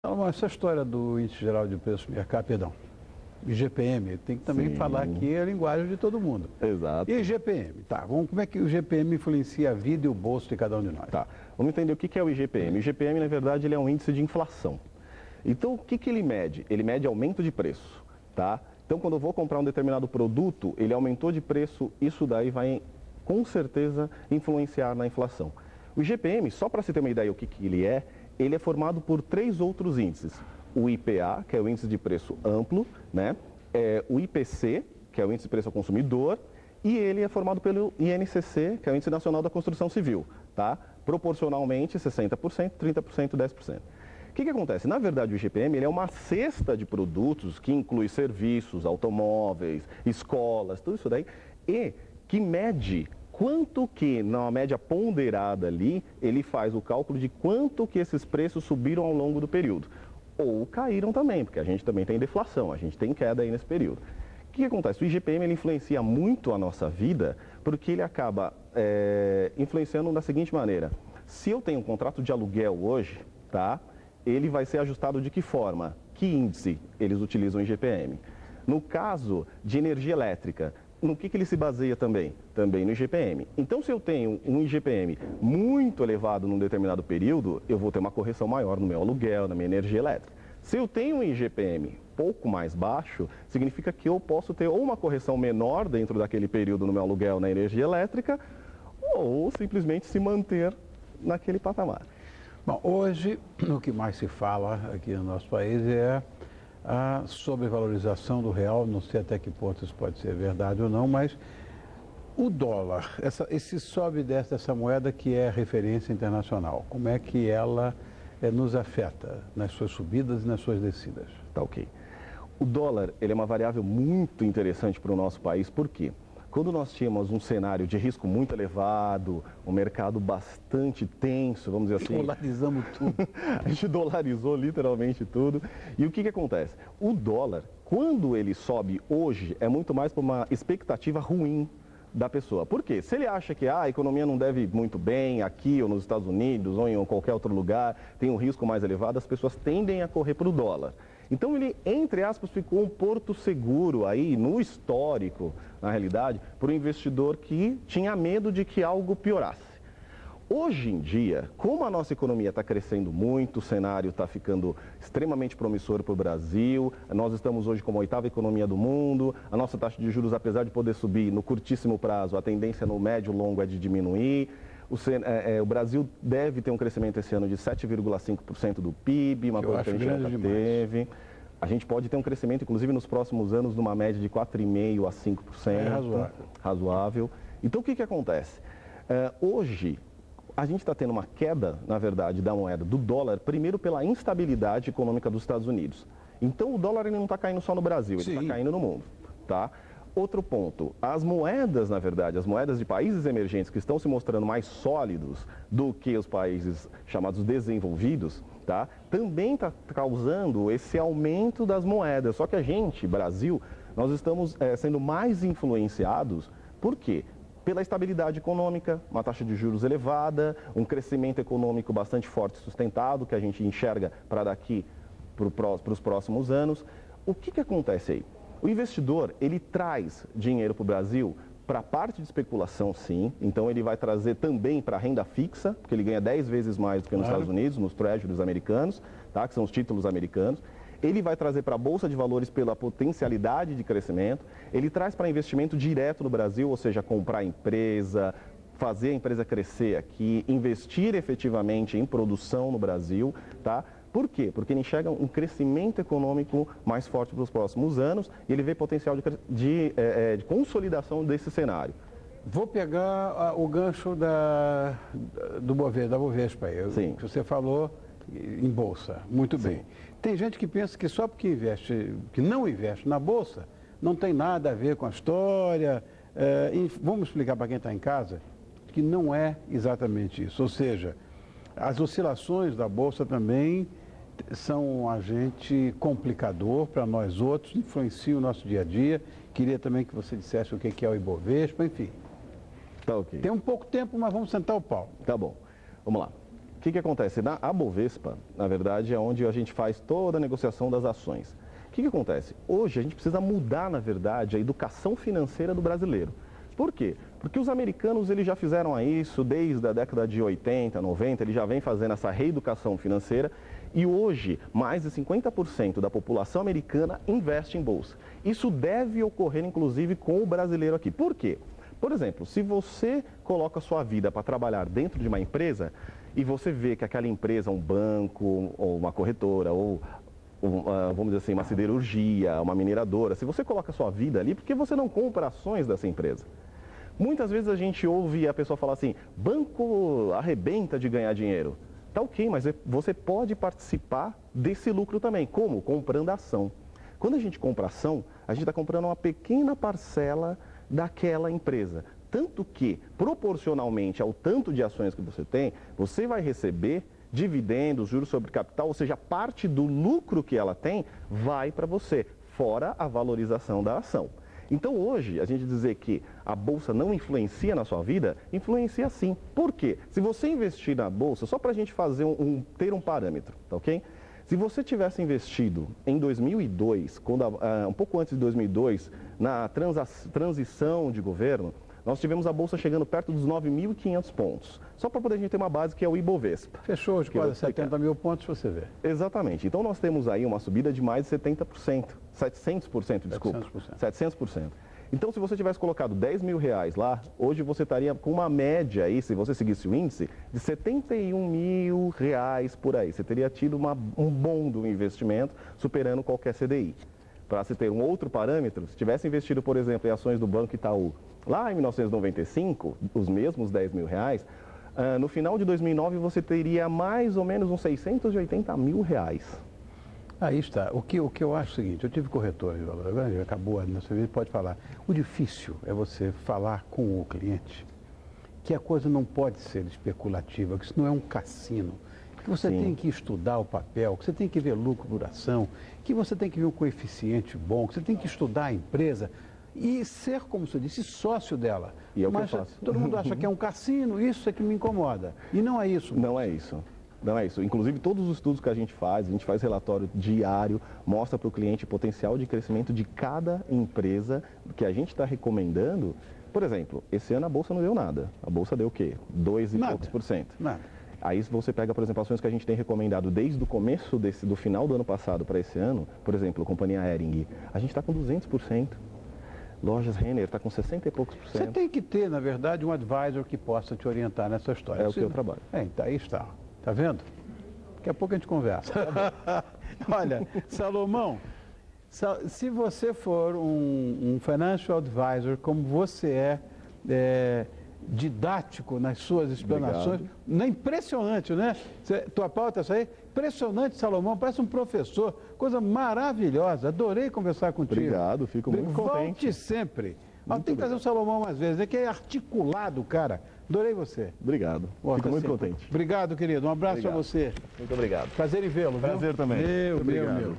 Não, essa história do índice geral de preço do mercado, perdão, IGPM, tem que também Sim. falar aqui a linguagem de todo mundo. Exato. E IGPM, tá? Como é que o IGPM influencia a vida e o bolso de cada um de nós? Tá. Vamos entender o que é o IGPM. O IGPM, na verdade, ele é um índice de inflação. Então, o que ele mede? Ele mede aumento de preço, tá? Então, quando eu vou comprar um determinado produto, ele aumentou de preço, isso daí vai, com certeza, influenciar na inflação. O IGPM, só para você ter uma ideia o que ele é formado por 3 outros índices. O IPA, que é o índice de preço amplo, né? O IPC, que é o índice de preço ao consumidor, e ele é formado pelo INCC, que é o Índice Nacional da Construção Civil, tá? Proporcionalmente 60%, 30%, 10%. O que acontece? Na verdade, o IGPM ele é uma cesta de produtos que inclui serviços, automóveis, escolas, tudo isso daí, e que mede quanto que, na média ponderada ali, ele faz o cálculo de quanto que esses preços subiram ao longo do período. Ou caíram também, porque a gente também tem deflação, a gente tem queda aí nesse período. O que acontece? O IGPM ele influencia muito a nossa vida, porque ele acaba influenciando da seguinte maneira. Se eu tenho um contrato de aluguel hoje, tá? Ele vai ser ajustado de que forma? Que índice eles utilizam o IGPM? No caso de energia elétrica, no que ele se baseia também? Também no IGPM. Então, se eu tenho um IGPM muito elevado num determinado período, eu vou ter uma correção maior no meu aluguel, na minha energia elétrica. Se eu tenho um IGPM pouco mais baixo, significa que eu posso ter ou uma correção menor dentro daquele período no meu aluguel, na energia elétrica, ou simplesmente se manter naquele patamar. Bom, hoje o que mais se fala aqui no nosso país é a sobrevalorização do real, não sei até que ponto isso pode ser verdade ou não, mas o dólar, esse sobe e desce dessa moeda que é referência internacional, como é que ela nos afeta nas suas subidas e nas suas descidas? Tá ok. O dólar ele é uma variável muito interessante para o nosso país, por quê? Quando nós tínhamos um cenário de risco muito elevado, um mercado bastante tenso, vamos dizer assim... Dolarizamos tudo. A gente dolarizou literalmente tudo. E o que acontece? O dólar, quando ele sobe hoje, é muito mais por uma expectativa ruim da pessoa. Por quê? Se ele acha que a economia não deve ir muito bem aqui ou nos Estados Unidos ou em qualquer outro lugar, tem um risco mais elevado, as pessoas tendem a correr para o dólar. Então ele, entre aspas, ficou um porto seguro aí, no histórico, na realidade, para o investidor que tinha medo de que algo piorasse. Hoje em dia, como a nossa economia está crescendo muito, o cenário está ficando extremamente promissor para o Brasil, nós estamos hoje como a 8ª economia do mundo, a nossa taxa de juros, apesar de poder subir no curtíssimo prazo, a tendência no médio e longo é de diminuir. O Brasil deve ter um crescimento esse ano de 7,5% do PIB, uma coisa que a gente nunca teve. A gente pode ter um crescimento, inclusive nos próximos anos, numa média de 4,5% a 5%. É razoável. Razoável. Então, o que acontece? Hoje, a gente está tendo uma queda, na verdade, da moeda, do dólar, primeiro pela instabilidade econômica dos Estados Unidos. Então, o dólar ele não está caindo só no Brasil, ele está caindo no mundo, tá? Outro ponto, as moedas, na verdade, as moedas de países emergentes que estão se mostrando mais sólidos do que os países chamados desenvolvidos, tá? Também está causando esse aumento das moedas. Só que a gente, Brasil, nós estamos sendo mais influenciados, por quê? Pela estabilidade econômica, uma taxa de juros elevada, um crescimento econômico bastante forte e sustentado, que a gente enxerga para daqui para os próximos anos. O que acontece aí? O investidor, ele traz dinheiro para o Brasil para a parte de especulação, sim. Então, ele vai trazer também para a renda fixa, porque ele ganha 10 vezes mais do que nos Estados Unidos, nos treasuries americanos, tá? Que são os títulos americanos. Ele vai trazer para a Bolsa de Valores pela potencialidade de crescimento. Ele traz para investimento direto no Brasil, ou seja, comprar empresa, fazer a empresa crescer aqui, investir efetivamente em produção no Brasil, tá? Por quê? Porque ele enxerga um crescimento econômico mais forte para os próximos anos e ele vê potencial de consolidação desse cenário. Vou pegar o gancho da Bovespa aí, Sim. Que você falou em Bolsa. Muito bem. Sim. Tem gente que pensa que só porque que não investe na Bolsa, não tem nada a ver com a história. Vamos explicar para quem está em casa que não é exatamente isso. Ou seja, as oscilações da Bolsa também são um agente complicador para nós outros, influenciam o nosso dia a dia. Queria também que você dissesse o que é o Ibovespa, enfim. Tá ok. Tem um pouco tempo, mas vamos sentar o pau. Tá bom. Vamos lá. que acontece? A Bovespa, na verdade, é onde a gente faz toda a negociação das ações. O que acontece? Hoje a gente precisa mudar, na verdade, a educação financeira do brasileiro. Por quê? Porque os americanos eles já fizeram isso desde a década de 80, 90, eles já vêm fazendo essa reeducação financeira e hoje mais de 50% da população americana investe em bolsa. Isso deve ocorrer, inclusive, com o brasileiro aqui. Por quê? Por exemplo, se você coloca a sua vida para trabalhar dentro de uma empresa e você vê que aquela empresa, um banco, ou uma corretora, ou vamos dizer assim, uma siderurgia, uma mineradora, se você coloca a sua vida ali, por que você não compra ações dessa empresa? Muitas vezes a gente ouve a pessoa falar assim, banco arrebenta de ganhar dinheiro. Tá ok, mas você pode participar desse lucro também. Como? Comprando ação. Quando a gente compra ação, a gente está comprando uma pequena parcela daquela empresa. Tanto que, proporcionalmente ao tanto de ações que você tem, você vai receber dividendos, juros sobre capital, ou seja, parte do lucro que ela tem vai para você, fora a valorização da ação. Então hoje, a gente dizer que a Bolsa não influencia na sua vida, influencia sim. Por quê? Se você investir na Bolsa, só para a gente fazer ter um parâmetro, tá ok? Se você tivesse investido em 2002, um pouco antes de 2002, na transição de governo, nós tivemos a Bolsa chegando perto dos 9.500 pontos. Só para poder a gente ter uma base que é o Ibovespa. Fechou hoje quase 70 mil pontos, você vê. Exatamente. Então nós temos aí uma subida de mais de 70%, 700%, desculpa. 700%. Então se você tivesse colocado 10 mil reais lá, hoje você estaria com uma média aí, se você seguisse o índice, de 71 mil reais por aí. Você teria tido um bom do investimento, superando qualquer CDI. Para se ter um outro parâmetro, se tivesse investido, por exemplo, em ações do Banco Itaú, lá em 1995, os mesmos 10 mil reais, no final de 2009 você teria mais ou menos uns 680 mil reais. Aí está. O que eu acho é o seguinte, eu tive corretor de valor, agora já acabou a nossa vida, pode falar. O difícil é você falar com o cliente que a coisa não pode ser especulativa, que isso não é um cassino, que você tem que estudar o papel, que você tem que ver lucro por ação, que você tem que ver um coeficiente bom, que você tem que estudar a empresa e ser, como você disse, sócio dela. E é o Mas que eu faço. todo mundo acha que é um cassino, isso é que me incomoda. E não é isso. Não é isso. Não é isso. Inclusive, todos os estudos que a gente faz relatório diário, mostra para o cliente o potencial de crescimento de cada empresa que a gente está recomendando. Por exemplo, esse ano a Bolsa não deu nada. A Bolsa deu o quê? 2 e poucos por cento. Nada. Aí se você pega, por exemplo, ações que a gente tem recomendado desde o começo do final do ano passado para esse ano, por exemplo, a companhia Hering, a gente está com 200%. Lojas Renner está com 60 e poucos por cento. Você tem que ter, na verdade, um advisor que possa te orientar nessa história. É o que eu trabalho. Então, aí está. Tá vendo? Daqui a pouco a gente conversa. Olha, Salomão, se você for um financial advisor, como você é didático nas suas explanações, não é impressionante, né? Tua pauta é essa aí? Impressionante, Salomão, parece um professor, coisa maravilhosa, adorei conversar contigo. Obrigado, fico muito contente. Volte sempre. Tem que trazer o Salomão mais vezes, é que é articulado, cara. Adorei você. Obrigado, fico muito contente. Obrigado, querido, um abraço a você. Muito obrigado. Prazer em vê-lo. Prazer também. Meu.